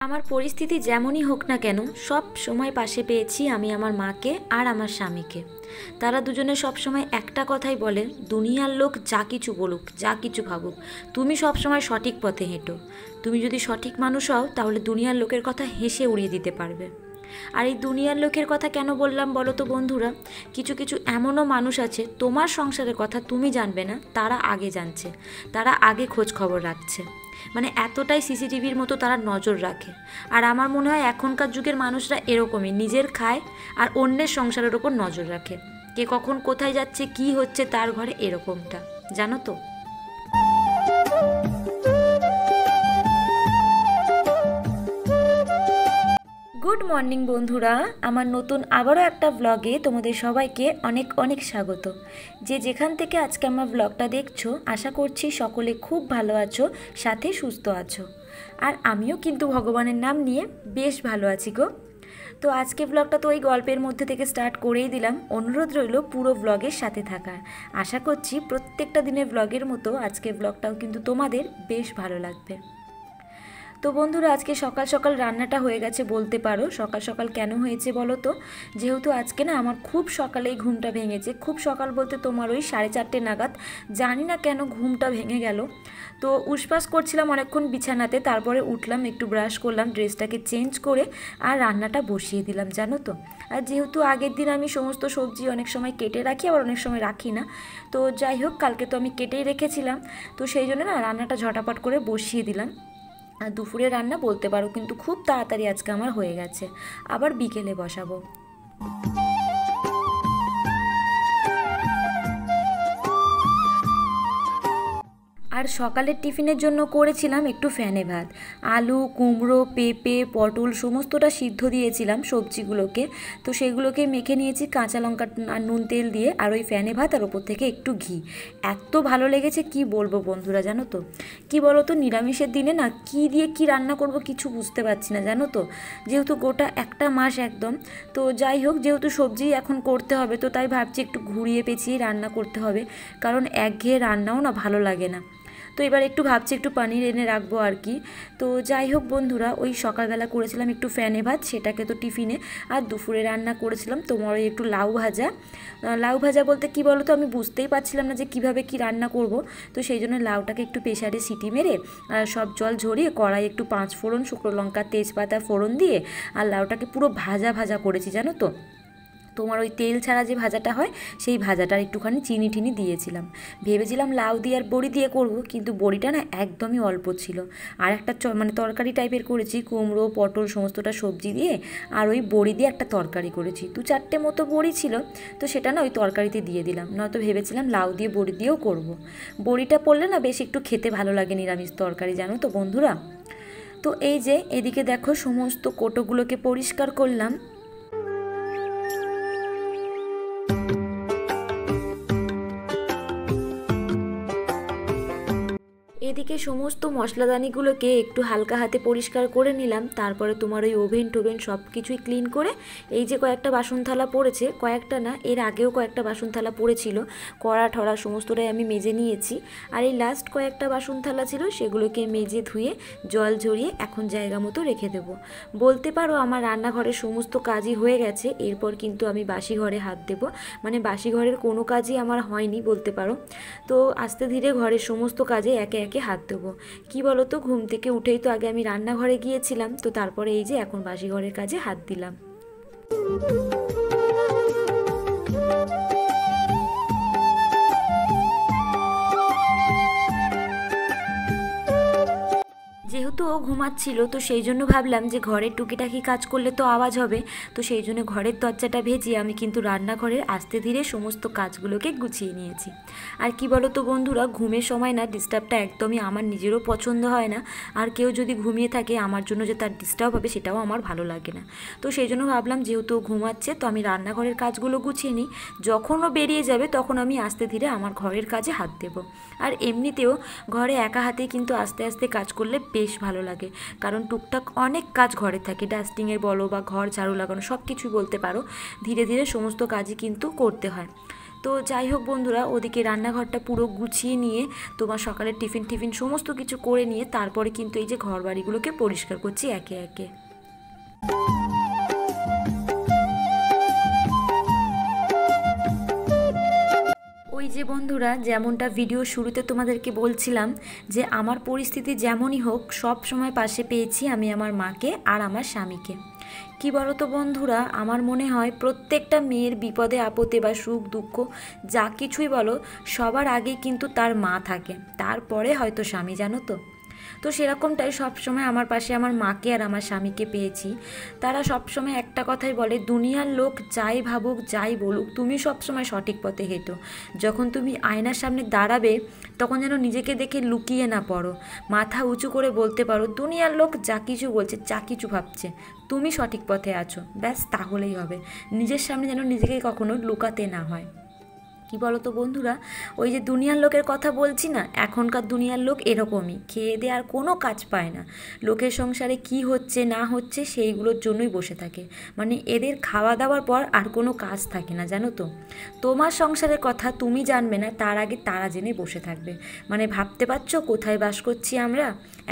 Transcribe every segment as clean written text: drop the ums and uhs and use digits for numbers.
আমার পরিস্থিতি যেমনই হোক না কেন সব সময় পাশে পেয়েছি আমি আমার মাকে আর আমার স্বামীকে। তারা দুজনে সব সময় একটা কথাই বলে, দুনিয়ার লোক যা কিছু বলুক, যা কিছু ভাবুক, তুমি সব সময় সঠিক পথে হেঁটো। তুমি যদি সঠিক মানুষ হও তাহলে দুনিয়ার লোকের কথা হেসে উড়িয়ে দিতে পারবে। আর এই দুনিয়ার লোকের কথা কেন বললাম বলো তো বন্ধুরা, কিছু কিছু এমনও মানুষ আছে তোমার সংসারের কথা তুমি জানবে না, তারা আগে জানছে, তারা আগে খোঁজ খবর রাখছে, মানে এতটাই সিসিটিভির মতো তারা নজর রাখে। আর আমার মনে হয় এখনকার যুগের মানুষরা এরকমই, নিজের খায় আর অন্যের সংসারের ওপর নজর রাখে, কে কখন কোথায় যাচ্ছে কি হচ্ছে তার ঘরে, এরকমটা জানো তো। গুড মর্নিং বন্ধুরা, আমার নতুন আবারও একটা ব্লগে তোমাদের সবাইকে অনেক অনেক স্বাগত। যে যেখান থেকে আজকে আমার ব্লগটা দেখছো, আশা করছি সকলে খুব ভালো আছো, সাথে সুস্থ আছো। আর আমিও কিন্তু ভগবানের নাম নিয়ে বেশ ভালো আছি গো। তো আজকে ব্লগটা তো ওই গল্পের মধ্যে থেকে স্টার্ট করেই দিলাম, অনুরোধ রইল পুরো ব্লগের সাথে থাকার। আশা করছি প্রত্যেকটা দিনের ব্লগের মতো আজকে ব্লগটাও কিন্তু তোমাদের বেশ ভালো লাগবে। তো বন্ধুরা, আজকে সকাল সকাল রান্নাটা হয়ে গেছে বলতে পারো। সকাল সকাল কেন হয়েছে বলো তো, যেহেতু আজকে না আমার খুব সকালেই ঘুমটা ভেঙেছে। খুব সকাল বলতে তোমার ওই 4:30 নাগাদ, জানি না কেন ঘুমটা ভেঙে গেল। তো উসপাস করছিলাম অনেকক্ষণ বিছানাতে, তারপরে উঠলাম, একটু ব্রাশ করলাম, ড্রেসটাকে চেঞ্জ করে আর রান্নাটা বসিয়ে দিলাম জানো তো। আর যেহেতু আগের দিন আমি সমস্ত সবজি অনেক সময় কেটে রাখি, আবার অনেক সময় রাখি না, তো যাই হোক কালকে তো আমি কেটেই রেখেছিলাম, তো সেই জন্য না রান্নাটা ঝটাপট করে বসিয়ে দিলাম। আর দুপুরে রান্না বলতে পারো কিন্তু খুব তাড়াতাড়ি আজকে আমার হয়ে গেছে, আবার বিকেলে বসাবো। আর সকালের টিফিনের জন্য করেছিলাম একটু ফ্যানে ভাত, আলু, কুমড়ো, পেঁপে, পটল সমস্তটা সিদ্ধ দিয়েছিলাম সবজিগুলোকে, তো সেগুলোকে মেখে নিয়েছি কাঁচা লঙ্কা আর নুন তেল দিয়ে, আর ওই ফ্যানে ভাত আর ওপর থেকে একটু ঘি। এত ভালো লেগেছে কি বলবো বন্ধুরা, জানো তো। কি বলো তো, নিরামিষের দিনে না কি দিয়ে কি রান্না করব কিছু বুঝতে পারছি না জানো তো, যেহেতু গোটা একটা মাস একদম। তো যাই হোক, যেহেতু সবজি এখন করতে হবে, তো তাই ভাবছি একটু ঘুরিয়ে পেঁচিয়ে রান্না করতে হবে, কারণ একঘেয়ে রান্নাও না ভালো লাগে না। তো এবার একটু ভাবছি একটু পনির এনে রাখবো আর কি। তো যাই হোক বন্ধুরা, ওই সকালবেলা করেছিলাম একটু ফ্যানে ভাত, সেটাকে তো টিফিনে। আর দুপুরে রান্না করেছিলাম তোমার ওই একটু লাউ ভাজা। লাউ ভাজা বলতে কি বলো তো, আমি বুঝতেই পারছিলাম না যে কিভাবে কি রান্না করব, তো সেই জন্য লাউটাকে একটু প্রেসারে সিটি মেরে সব জল ঝরিয়ে কড়াই একটু 5 ফোড়ন, শুকনো লঙ্কা, তেজপাতা ফোড়ন দিয়ে আর লাউটাকে পুরো ভাজা ভাজা করেছি জানো তো। তোমার ওই তেল ছাড়া যে ভাজাটা হয়, সেই ভাজাটার একটুখানি চিনি ঠিনি দিয়েছিলাম। ভেবেছিলাম লাউ দিয়ে আর বড়ি দিয়ে করব, কিন্তু বড়িটা না একদমই অল্প ছিল। আর একটা মানে তরকারি টাইপের করেছি, কুমড়ো পটল সমস্তটা সবজি দিয়ে, আর ওই বড়ি দিয়ে একটা তরকারি করেছি। 2-4টে মতো বড়ি ছিল, তো সেটা না ওই তরকারিতে দিয়ে দিলাম, নয়তো ভেবেছিলাম লাউ দিয়ে বড়ি দিয়েও করব। বড়িটা পড়লে না বেশ একটু খেতে ভালো লাগে নিরামিষ তরকারি জানো তো বন্ধুরা। তো এই যে এদিকে দেখো সমস্ত কোটোগুলোকে পরিষ্কার করলাম। এদিকে সমস্ত মশলাদানিগুলোকে একটু হালকা হাতে পরিষ্কার করে নিলাম, তারপরে তোমার ওই ওভেন টোভেন সব কিছুই ক্লিন করে, এই যে কয়েকটা বাসন থালা পড়েছে, কয়েকটা না এর আগেও কয়েকটা বাসন থালা পড়েছিল, কড়া ঠড়া সমস্তটাই আমি মেজে নিয়েছি। আর এই লাস্ট কয়েকটা বাসন থালা ছিল, সেগুলোকে মেজে ধুয়ে জল ঝরিয়ে এখন জায়গা মতো রেখে দেবো। বলতে পারো আমার রান্নাঘরের সমস্ত কাজই হয়ে গেছে, এরপর কিন্তু আমি বাসি ঘরে হাত দেবো, মানে বাসি ঘরের কোনো কাজই আমার হয়নি বলতে পারো। তো আস্তে ধীরে ঘরের সমস্ত কাজে একে একে হাত দেবো। কী বলো তো, ঘুম থেকে উঠেই তো আগে আমি রান্নাঘরে গিয়েছিলাম, তো তারপরে এই যে এখন বাসি ঘরের কাজে হাত দিলাম। যেহেতু তো ও ঘুমাচ্ছিল, তো সেই জন্য ভাবলাম যে ঘরের টুকিটাকি কাজ করলে তো আওয়াজ হবে, তো সেই জন্য ঘরের দরজাটা ভেজিয়ে আমি কিন্তু রান্নাঘরের আস্তে ধীরে সমস্ত কাজগুলোকে গুছিয়ে নিয়েছি। আর কি বলো তো বন্ধুরা, ঘুমের সময় না ডিস্টার্বটা একদমই আমার নিজেরও পছন্দ হয় না, আর কেউ যদি ঘুমিয়ে থাকে আমার জন্য যে তার ডিস্টার্ব হবে সেটাও আমার ভালো লাগে না। তো সেই জন্য ভাবলাম যেহেতু ও ঘুমাচ্ছে তো আমি রান্নাঘরের কাজগুলো গুছিয়ে নিই, যখন ও বেরিয়ে যাবে তখন আমি আস্তে ধীরে আমার ঘরের কাজে হাত দেব। আর এমনিতেও ঘরে একা হাতেই কিন্তু আস্তে আস্তে কাজ করলে বেশ ভালো লাগে, কারণ টুকটাক অনেক কাজ ঘরে থাকে, ডাস্টিংয়ের বলো বা ঘর ঝাড়ু লাগানো সব কিছুই বলতে পারো, ধীরে ধীরে সমস্ত কাজই কিন্তু করতে হয়। তো যাই হোক বন্ধুরা, ওদিকে রান্নাঘরটা পুরো গুছিয়ে নিয়ে তোমার সকালের টিফিন সমস্ত কিছু করে নিয়ে তারপরে কিন্তু এই যে ঘর বাড়িগুলোকে পরিষ্কার করছি একে একে। ওই যে বন্ধুরা, যেমনটা ভিডিও শুরুতে তোমাদেরকে বলছিলাম যে আমার পরিস্থিতি যেমনই হোক সব সময় পাশে পেয়েছি আমি আমার মাকে আর আমার স্বামীকে। কি বলো তো বন্ধুরা, আমার মনে হয় প্রত্যেকটা মেয়ের বিপদে আপদে বা সুখ দুঃখ যা কিছুই বলো সবার আগে কিন্তু তার মা থাকে, তারপরে হয়তো স্বামী, জানো তো। তো সেরকমটাই সবসময় আমার পাশে আমার মাকে আর আমার স্বামীকে পেয়েছি। তারা সবসময় একটা কথাই বলে, দুনিয়ার লোক যাই ভাবুক যাই বলুক তুমি সবসময় সঠিক পথে হেঁটো, যখন তুমি আয়নার সামনে দাঁড়াবে তখন যেন নিজেকে দেখে লুকিয়ে না পড়ো, মাথা উঁচু করে বলতে পারো দুনিয়ার লোক যা কিছু বলছে যা কিছু ভাবছে তুমি সঠিক পথে আছো, ব্যাস তাহলেই হবে। নিজের সামনে যেন নিজেকে কখনো লুকাতে না হয়। কি বলো তো বন্ধুরা, ওই যে দুনিয়ার লোকের কথা বলছি না, এখনকার দুনিয়ার লোক এরকমই, খেয়ে দিয়ে আর কোনো কাজ পায় না, লোকের সংসারে কি হচ্ছে না হচ্ছে সেইগুলোর জন্যই বসে থাকে, মানে এদের খাওয়া দাওয়ার পর আর কোনো কাজ থাকে না, জানো তো। তোমার সংসারের কথা তুমি জানবে না, তার আগে তারা জেনে বসে থাকবে, মানে ভাবতে পারছো কোথায় বাস করছি আমরা,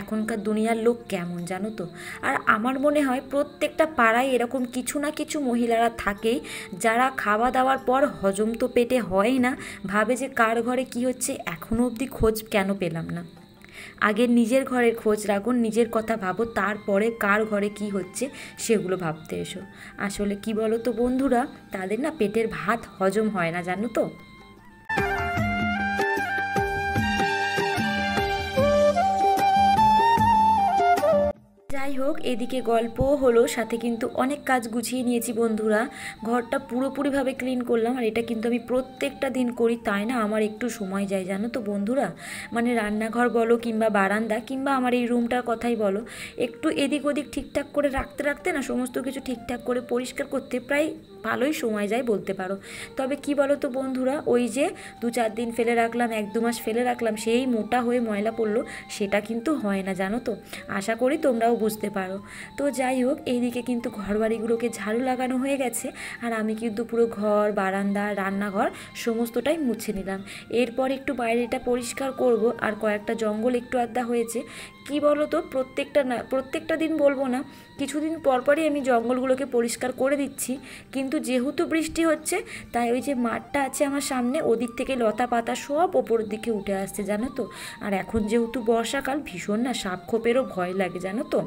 এখনকার দুনিয়ার লোক কেমন, জানো তো। আর আমার মনে হয় প্রত্যেকটা পাড়ায় এরকম কিছু না কিছু মহিলারা থাকেই, যারা খাওয়া দাওয়ার পর হজম তো পেটে হয় না, ভাবে যে কার ঘরে কি হচ্ছে এখনো অবধি খোঁজ কেন পেলাম না। আগে নিজের ঘরের খোঁজ রাখুন, নিজের কথা ভাবো, তারপরে কার ঘরে কি হচ্ছে সেগুলো ভাবতে এসো। আসলে কি বলো তো বন্ধুরা, তাদের না পেটের ভাত হজম হয় না, জানো তো। যাই হোক, এদিকে গল্পও হলো, সাথে কিন্তু অনেক কাজ গুছিয়ে নিয়েছি বন্ধুরা, ঘরটা পুরোপুরিভাবে ক্লিন করলাম। আর এটা কিন্তু আমি প্রত্যেকটা দিন করি, তাই না আমার একটু সময় যায়, জানো তো বন্ধুরা। মানে রান্নাঘর বলো কিংবা বারান্দা কিংবা আমার এই রুমটার কথাই বলো, একটু এদিক ওদিক ঠিকঠাক করে রাখতে রাখতে না সমস্ত কিছু ঠিকঠাক করে পরিষ্কার করতে প্রায় ভালোই সময় যায় বলতে পারো। তবে কি বলো তো বন্ধুরা, ওই যে 2-4 দিন ফেলে রাখলাম, 1-2 মাস ফেলে রাখলাম, সেই মোটা হয়ে ময়লা পড়লো, সেটা কিন্তু হয় না, জানো তো। আশা করি তোমরাও বুঝতে পারো। তো যাই হোক, এইদিকে কিন্তু ঘরবাড়িগুলোকে ঝাড়ু লাগানো হয়ে গেছে, আর আমি কিন্তু পুরো ঘর বারান্দা রান্নাঘর সমস্তটাই মুছে নিলাম। এরপর একটু বাইরেটা পরিষ্কার করব, আর কয়েকটা জঙ্গল একটু আধা হয়েছে। কি বলো তো, প্রত্যেকটা দিন বলবো না, কিছুদিন পরপরই আমি জঙ্গলগুলোকে পরিষ্কার করে দিচ্ছি, কিন্তু যেহেতু বৃষ্টি হচ্ছে তাই ওই যে মাঠটা আছে আমার সামনে, ওদিক থেকে লতা পাতা সব ওপরের দিকে উঠে আসছে, জানো তো। আর এখন যেহেতু বর্ষাকাল, ভীষণ না সাপ খোপেরও ভয় লাগে, জানো তো।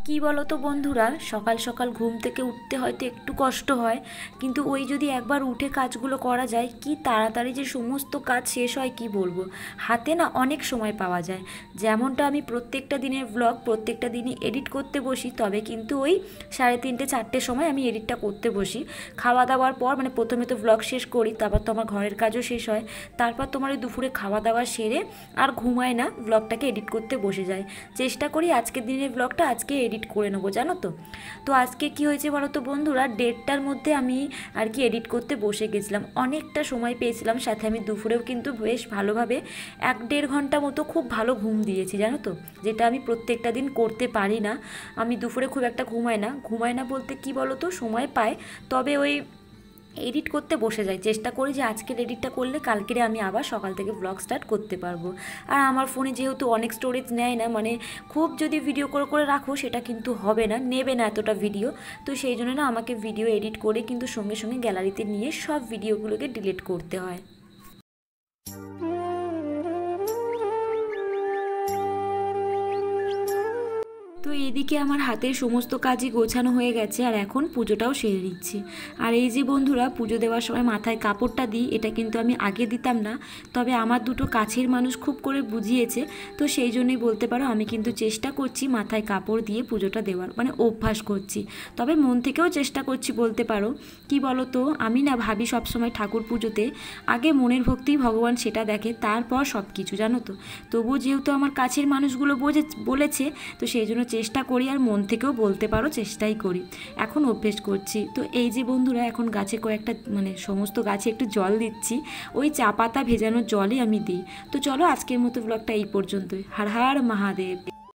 কি বলো তো বন্ধুরা, সকাল সকাল ঘুম থেকে উঠতে হয়তো একটু কষ্ট হয়, কিন্তু ওই যদি একবার উঠে কাজগুলো করা যায় কি তাড়াতাড়ি যে সমস্ত কাজ শেষ হয় কি বলবো, হাতে না অনেক সময় পাওয়া যায়। যেমনটা আমি প্রত্যেকটা দিনের ব্লগ প্রত্যেকটা দিনই এডিট করতে বসি, তবে কিন্তু ওই 3:30-4টের সময় আমি এডিটটা করতে বসি খাওয়া দাওয়ার পর, মানে প্রথমে তো ব্লগ শেষ করি, তারপর তো আমার ঘরের কাজও শেষ হয়, তারপর তোমার ওই দুপুরে খাওয়া দাওয়া সেরে আর ঘুমায় না, ব্লগটাকে এডিট করতে বসে যাই। চেষ্টা করি আজকের দিনের ব্লগটা আজকে এডিট করে নেবো, জানো তো। তো আজকে কি হয়েছে বলো তো বন্ধুরা, 1:30টার মধ্যে আমি আর কি এডিট করতে বসে গেছিলাম, অনেকটা সময় পেয়েছিলাম, সাথে আমি দুপুরেও কিন্তু বেশ ভালোভাবে 1-1.5 ঘন্টা মতো খুব ভালো ঘুম দিয়েছি, জানো তো, যেটা আমি প্রত্যেকটা দিন করতে পারি না। আমি দুপুরে খুব একটা ঘুমাই না বলতে কি বলো তো, সময় পাই, তবে ওই এডিট করতে বসে যাই, চেষ্টা করি যে আজকের এডিটটা করলে কালকের আমি আবার সকাল থেকে ব্লগ স্টার্ট করতে পারবো। আর আমার ফোনে যেহেতু অনেক স্টোরেজ নেয় না, মানে খুব যদি ভিডিও করে করে রাখো সেটা কিন্তু হবে না, নেবে না এতটা ভিডিও, তো সেই জন্য না আমাকে ভিডিও এডিট করে কিন্তু সঙ্গে সঙ্গে গ্যালারিতে নিয়ে সব ভিডিওগুলোকে ডিলিট করতে হয়। তো এদিকে আমার হাতের সমস্ত কাজই গোছানো হয়ে গেছে, আর এখন পুজোটাও সেরে নিচ্ছি। আর এই যে বন্ধুরা, পুজো দেওয়ার সময় মাথায় কাপড়টা দিই, এটা কিন্তু আমি আগে দিতাম না, তবে আমার দুটো কাছের মানুষ খুব করে বুঝিয়েছে, তো সেই জন্যই বলতে পারো আমি কিন্তু চেষ্টা করছি মাথায় কাপড় দিয়ে পুজোটা দেওয়ার, মানে অভ্যাস করছি, তবে মন থেকেও চেষ্টা করছি বলতে পারো। কি বলো তো, আমি না ভাবি সবসময় ঠাকুর পুজোতে আগে মনের ভক্তি ভগবান সেটা দেখে, তারপর সব কিছু, জানো তো। তবুও যেহেতু আমার কাছের মানুষগুলো বলেছে, তো সেই জন্য চেষ্টা করি, আর মন থেকেও বলতে পারো চেষ্টাই করি, এখন অভ্যেস করছি। তো এই যে বন্ধুরা, এখন গাছে কয়েকটা মানে সমস্ত গাছে একটু জল দিচ্ছি, ওই চা পাতা ভেজানোর জলই আমি দিই। তো চলো আজকের মতো ব্লগটা এই পর্যন্তই। হর হর মহাদেব।